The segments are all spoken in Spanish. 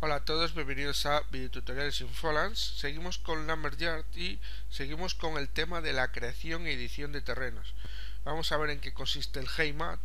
Hola a todos, bienvenidos a Videotutoriales Infolance. Seguimos con Lumberyard y seguimos con el tema de la creación y edición de terrenos. Vamos a ver en qué consiste el Heimat,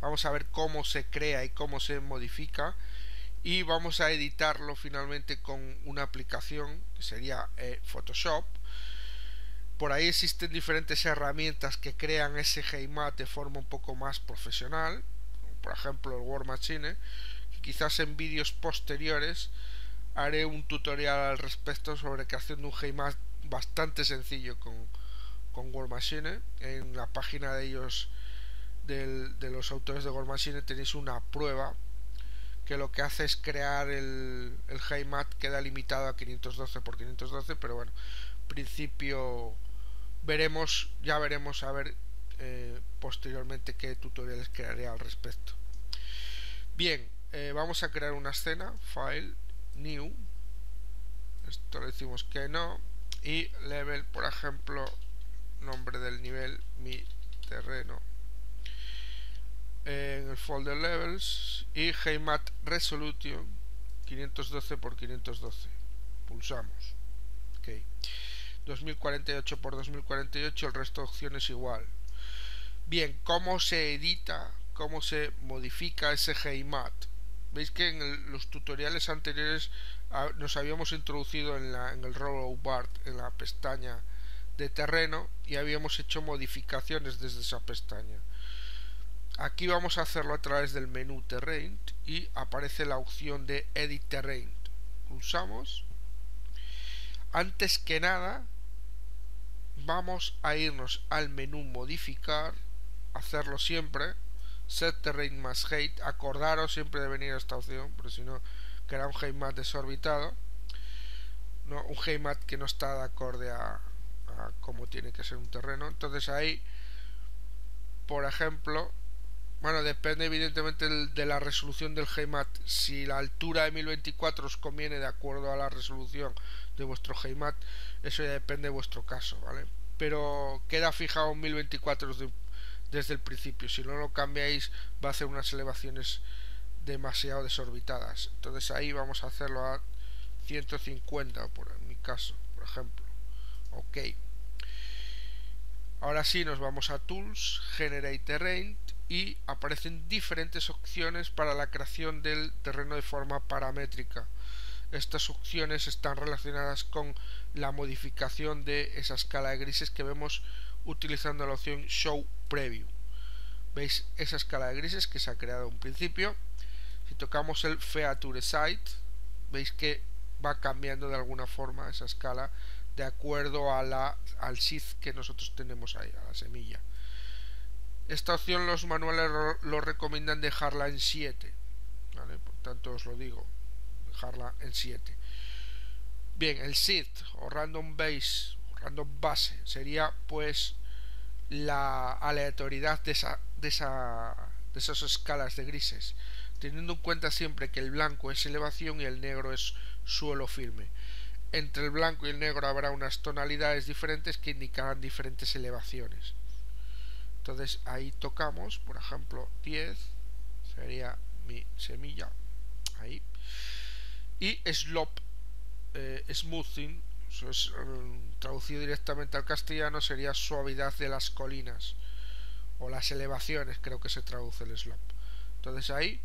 vamos a ver cómo se crea y cómo se modifica y vamos a editarlo finalmente con una aplicación que sería Photoshop. Por ahí existen diferentes herramientas que crean ese Heimat de forma un poco más profesional, por ejemplo el War Machine, que quizás en vídeos posteriores haré un tutorial al respecto sobre creación de un Heimat bastante sencillo con War Machine. En la página de ellos, de los autores de War Machine, tenéis una prueba que lo que hace es crear el Heimat. Queda limitado a 512 por 512, pero bueno, en principio ya veremos a ver posteriormente qué tutoriales crearé al respecto. Bien, vamos a crear una escena, file, new, esto le decimos que no, y level, por ejemplo, nombre del nivel, mi terreno, en el folder levels, y Heimat resolution 512 por 512, pulsamos, ok, 2048 por 2048, el resto de opciones igual. Bien, ¿cómo se edita, cómo se modifica ese Heimat? Veis que en los tutoriales anteriores nos habíamos introducido en el Rollout Bar, en la pestaña de terreno, y habíamos hecho modificaciones desde esa pestaña. Aquí vamos a hacerlo a través del menú Terrain y aparece la opción de Edit Terrain. Pulsamos. Antes que nada vamos a irnos al menú Modificar, hacerlo siempre, Set Terrain más Height. Acordaros siempre de venir a esta opción, porque si no queda un Heimat desorbitado, no, un Heimat que no está de acorde a cómo tiene que ser un terreno. Entonces ahí, por ejemplo, bueno, depende evidentemente de la resolución del Heimat. Si la altura de 1024 os conviene de acuerdo a la resolución de vuestro Heimat, eso ya depende de vuestro caso, ¿vale? Pero queda fijado en 1024 desde el principio. Si no lo cambiáis, va a hacer unas elevaciones demasiado desorbitadas. Entonces ahí vamos a hacerlo a 150, en mi caso, por ejemplo. Ok. Ahora sí nos vamos a Tools, Generate Terrain, y aparecen diferentes opciones para la creación del terreno de forma paramétrica. Estas opciones están relacionadas con la modificación de esa escala de grises que vemos utilizando la opción Show Preview. Veis esa escala de grises que se ha creado en un principio. Si tocamos el Feature Site, veis que va cambiando de alguna forma esa escala de acuerdo a al shift que nosotros tenemos ahí, a la semilla. Esta opción los manuales lo recomiendan dejarla en 7, ¿vale? Por tanto os lo digo, dejarla en 7. Bien, el shift o random base, o random base, sería pues la aleatoriedad de esas escalas de grises, teniendo en cuenta siempre que el blanco es elevación y el negro es suelo firme. Entre el blanco y el negro habrá unas tonalidades diferentes que indicarán diferentes elevaciones. Entonces ahí tocamos, por ejemplo, 10 sería mi semilla, ahí. Y slope, smoothing, eso es, traducido directamente al castellano, sería suavidad de las colinas o las elevaciones, creo que se traduce el slope. Entonces ahí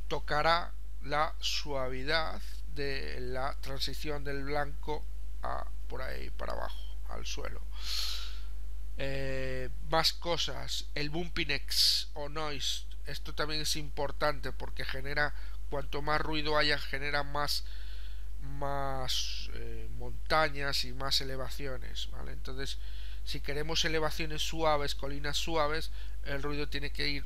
tocará la suavidad de la transición del blanco por ahí para abajo, al suelo. Más cosas, el bumpiness o noise, esto también es importante porque genera, cuanto más ruido haya, genera más montañas y más elevaciones, ¿vale? Entonces, si queremos elevaciones suaves, colinas suaves, el ruido tiene que ir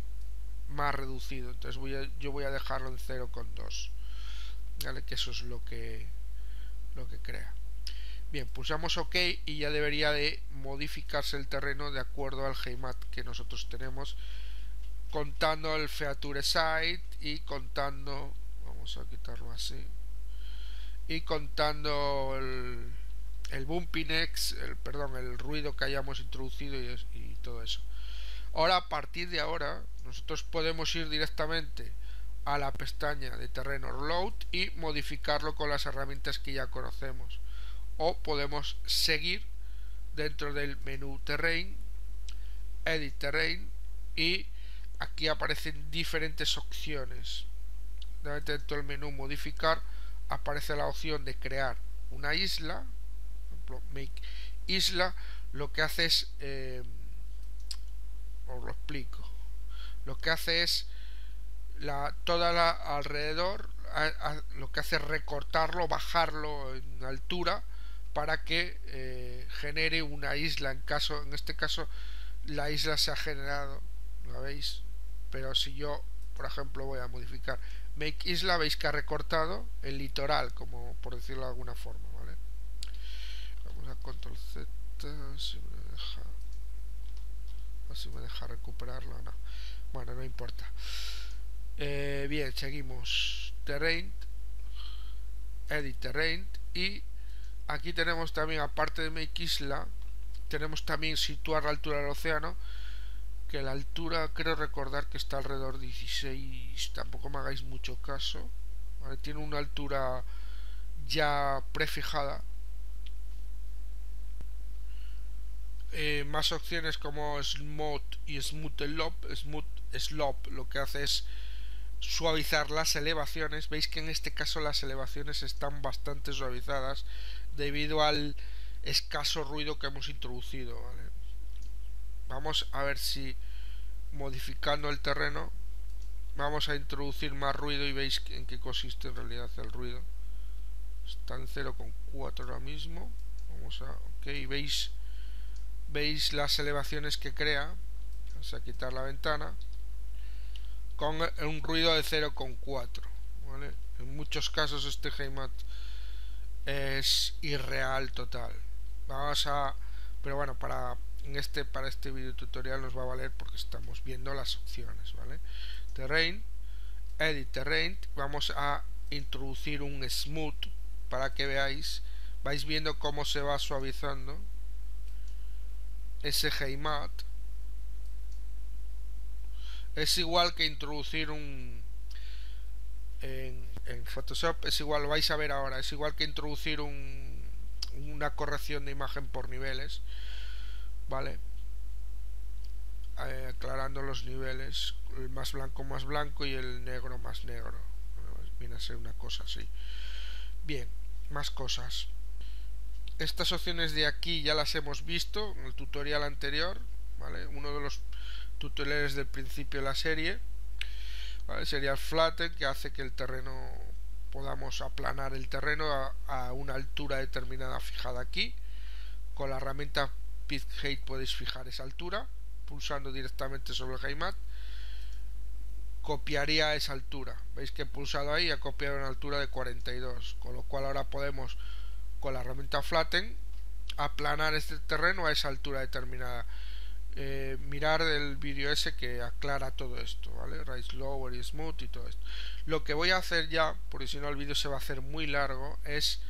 más reducido. Entonces yo voy a dejarlo en 0,2, ¿vale? Que eso es lo que crea. Bien, pulsamos OK y ya debería de modificarse el terreno de acuerdo al Heimat que nosotros tenemos, contando el Feature Site y contando, vamos a quitarlo así, y contando el bumpiness, el ruido que hayamos introducido y todo eso. Ahora, a partir de ahora, nosotros podemos ir directamente a la pestaña de terreno load y modificarlo con las herramientas que ya conocemos, o podemos seguir dentro del menú terrain, edit terrain, y aquí aparecen diferentes opciones. Dentro del menú modificar aparece la opción de crear una isla, por ejemplo, make isla. Lo que hace es os lo explico, lo que hace es toda la alrededor, lo que hace es recortarlo, bajarlo en altura para que genere una isla. En este caso la isla se ha generado, ¿la veis? Pero si yo, por ejemplo, voy a modificar make isla, veis que ha recortado el litoral, como por decirlo de alguna forma, ¿vale? Vamos a control Z, si me deja recuperarlo o no. Bueno, no importa. Bien, seguimos terrain, edit terrain, y aquí tenemos también, aparte de make isla, tenemos también situar la altura del océano, que la altura creo recordar que está alrededor de 16, tampoco me hagáis mucho caso, ¿vale? Tiene una altura ya prefijada. Más opciones como Smooth y Smooth Slope lo que hace es suavizar las elevaciones. Veis que en este caso las elevaciones están bastante suavizadas debido al escaso ruido que hemos introducido, ¿vale? Vamos a ver si modificando el terreno vamos a introducir más ruido y veis en qué consiste en realidad el ruido. Está en 0,4 ahora mismo. Vamos a... ok, veis las elevaciones que crea. Vamos a quitar la ventana con un ruido de 0,4, ¿vale? En muchos casos este HeyMat es irreal total. Pero bueno, para este video tutorial nos va a valer porque estamos viendo las opciones, ¿vale? Terrain, edit terrain, vamos a introducir un smooth para que vais viendo cómo se va suavizando ese HeyMat. Es igual que introducir en Photoshop, es igual, lo vais a ver ahora, es igual que introducir una corrección de imagen por niveles, ¿vale? Aclarando los niveles, el más blanco y el negro más negro. Bueno, viene a ser una cosa así. Bien, más cosas. Estas opciones de aquí ya las hemos visto en el tutorial anterior, ¿vale? Uno de los tutoriales del principio de la serie, ¿vale? Sería el flatten, que hace que el terreno podamos aplanar el terreno a una altura determinada fijada aquí. Con la herramienta Pitch Height podéis fijar esa altura pulsando directamente sobre el HeyMat. Copiaría esa altura, veis que he pulsado ahí y ha copiado una altura de 42, con lo cual ahora podemos con la herramienta flatten aplanar este terreno a esa altura determinada. Mirar el vídeo ese que aclara todo esto, ¿vale? Rise lower y smooth y todo esto. Lo que voy a hacer ya, porque si no el vídeo se va a hacer muy largo, es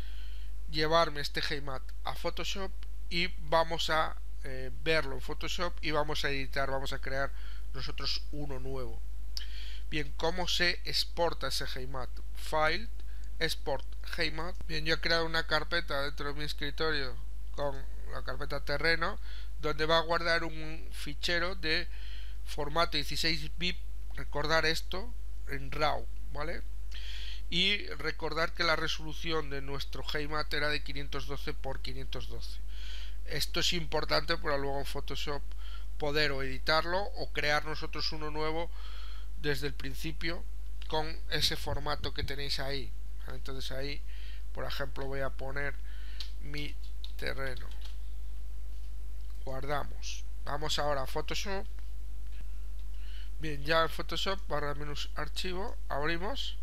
llevarme este HeyMat a Photoshop y vamos a verlo en Photoshop y vamos a editar, vamos a crear nosotros uno nuevo. Bien, ¿cómo se exporta ese HeyMat? File, Export HeyMat. Bien, yo he creado una carpeta dentro de mi escritorio con la carpeta terreno, donde va a guardar un fichero de formato 16 bits. Recordar esto en RAW, ¿vale? Y recordar que la resolución de nuestro HeyMat era de 512 por 512. Esto es importante para luego en Photoshop poder o editarlo o crear nosotros uno nuevo desde el principio con ese formato que tenéis ahí. Entonces ahí, por ejemplo, voy a poner mi terreno. Guardamos. Vamos ahora a Photoshop. Bien, ya en Photoshop, barra menús archivo, abrimos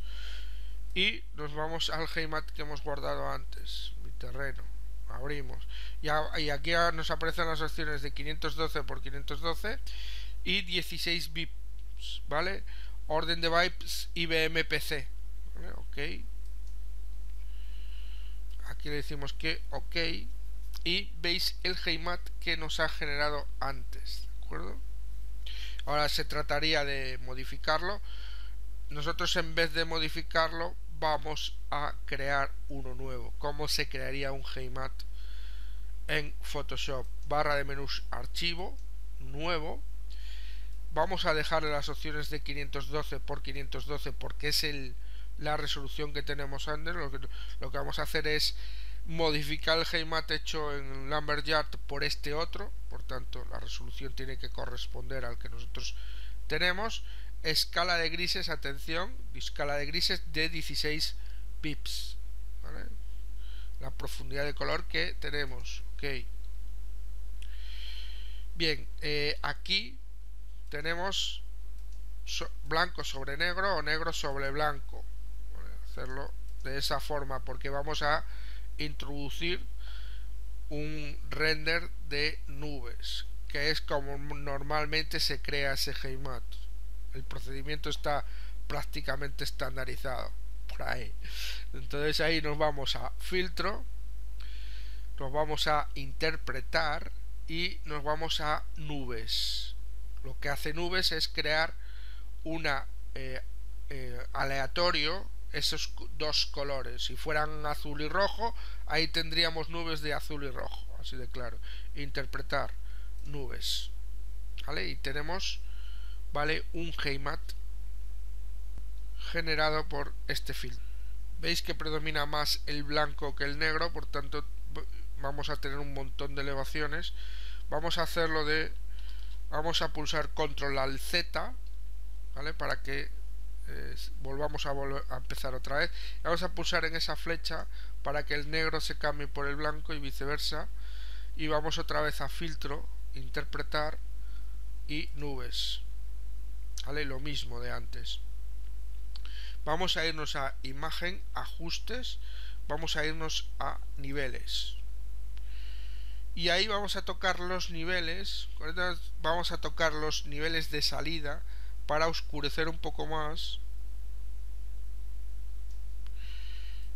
y nos vamos al HeyMat que hemos guardado antes, mi terreno. Abrimos y aquí nos aparecen las opciones de 512 por 512 y 16 bits, ¿vale? Orden de bytes IBM PC, ¿vale? Ok, aquí le decimos que ok y veis el HeyMat que nos ha generado antes, ¿de acuerdo? Ahora se trataría de modificarlo. nosotros en vez de modificarlo vamos a crear uno nuevo. ¿Cómo se crearía un heimat en Photoshop? Barra de menús, archivo, nuevo. Vamos a dejarle las opciones de 512 por 512 porque es la resolución que tenemos antes. Lo que vamos a hacer es modificar el heimat hecho en Lumberyard por este otro, por tanto la resolución tiene que corresponder al que nosotros tenemos. Escala de grises, atención, escala de grises de 16 pips, ¿vale? La profundidad de color que tenemos, ok. Bien, aquí tenemos blanco sobre negro o negro sobre blanco. Voy a hacerlo de esa forma porque vamos a introducir un render de nubes, que es como normalmente se crea ese heimat. El procedimiento está prácticamente estandarizado por ahí. Entonces ahí nos vamos a filtro, nos vamos a interpretar y nos vamos a nubes. Lo que hace nubes es crear una aleatorio esos dos colores. Si fueran azul y rojo, ahí tendríamos nubes de azul y rojo, así de claro. Interpretar nubes, ¿vale? Y tenemos, ¿vale?, un heimat generado por este filtro. Veis que predomina más el blanco que el negro, por tanto vamos a tener un montón de elevaciones. Vamos a hacerlo vamos a pulsar control al Z, ¿vale?, para que volvamos a empezar otra vez. Vamos a pulsar en esa flecha para que el negro se cambie por el blanco y viceversa, y vamos otra vez a filtro, interpretar y nubes, ¿vale?, lo mismo de antes. Vamos a irnos a imagen, ajustes, vamos a irnos a niveles y ahí vamos a tocar los niveles. Vamos a tocar los niveles de salida para oscurecer un poco más,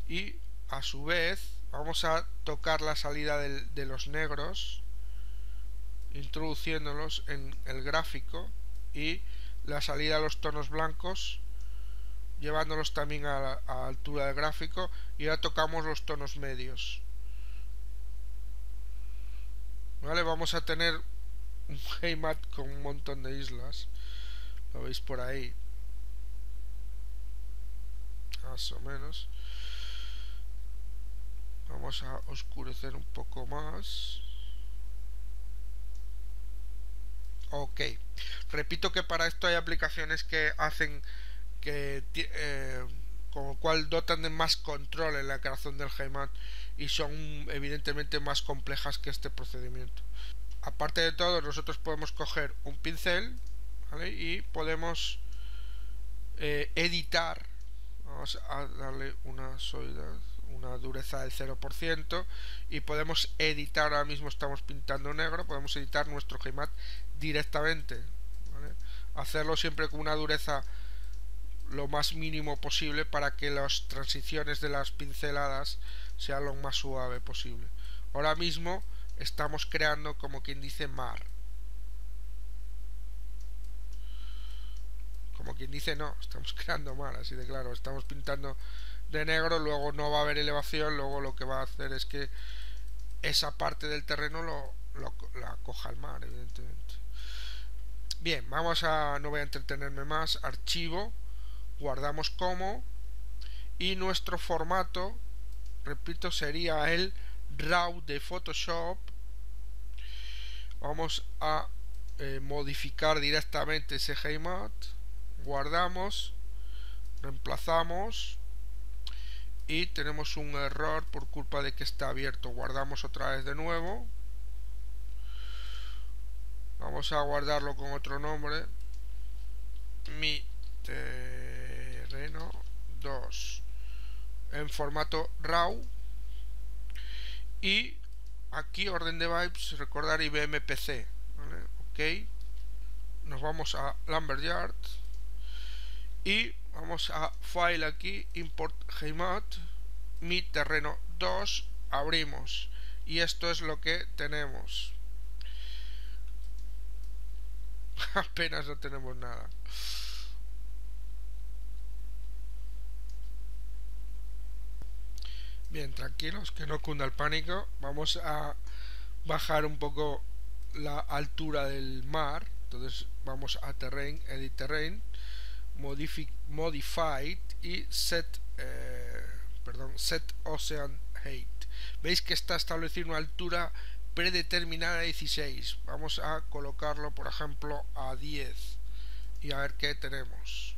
y a su vez vamos a tocar la salida de los negros, introduciéndolos en el gráfico, y la salida de los tonos blancos, llevándolos también a la altura del gráfico, y ahora tocamos los tonos medios, ¿vale? Vamos a tener un heimat con un montón de islas, lo veis por ahí, más o menos. Vamos a oscurecer un poco más. Ok, repito que para esto hay aplicaciones que hacen que con lo cual dotan de más control en la creación del heimat y son evidentemente más complejas que este procedimiento. Aparte de todo, nosotros podemos coger un pincel, ¿vale?, y podemos editar. Vamos a darle una dureza del 0% y podemos editar. Ahora mismo estamos pintando negro, podemos editar nuestro heimat directamente, ¿vale? Hacerlo siempre con una dureza lo más mínimo posible para que las transiciones de las pinceladas sean lo más suave posible. Ahora mismo estamos creando, como quien dice, mar. Como quien dice, no, estamos creando mar, así de claro. Estamos pintando de negro, luego no va a haber elevación, luego lo que va a hacer es que esa parte del terreno la coja el mar, evidentemente. Bien, no voy a entretenerme más. Archivo, guardamos como, y nuestro formato, repito, sería el RAW de Photoshop. Vamos a modificar directamente ese heimat, guardamos, reemplazamos, y tenemos un error por culpa de que está abierto. Guardamos otra vez de nuevo, vamos a guardarlo con otro nombre, mi terreno 2, en formato RAW, y aquí orden de bytes, recordar IBM-PC, ¿vale? Ok, nos vamos a Lumberyard y vamos a File, aquí, Import Heimat, mi terreno 2, abrimos, y esto es lo que tenemos. Apenas no tenemos nada. Bien, tranquilos, que no cunda el pánico. Vamos a bajar un poco la altura del mar. Entonces vamos a Terrain, Edit Terrain, Modified y Set Ocean Height. Veis que está establecido una altura predeterminada de 16. Vamos a colocarlo, por ejemplo, a 10 y a ver qué tenemos.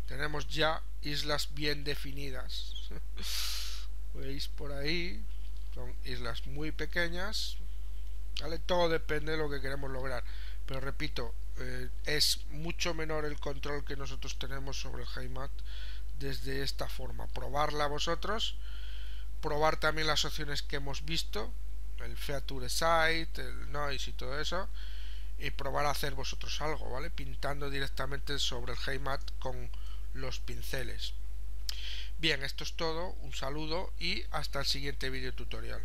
Tenemos ya islas bien definidas. Veis por ahí, son islas muy pequeñas, ¿vale? Todo depende de lo que queremos lograr, pero repito, es mucho menor el control que nosotros tenemos sobre el HiMath desde esta forma. Probarla vosotros, probar también las opciones que hemos visto, el Feature Site, el Noise y todo eso, y probar a hacer vosotros algo, ¿vale? Pintando directamente sobre el HiMath con los pinceles. Bien, esto es todo, un saludo y hasta el siguiente video tutorial.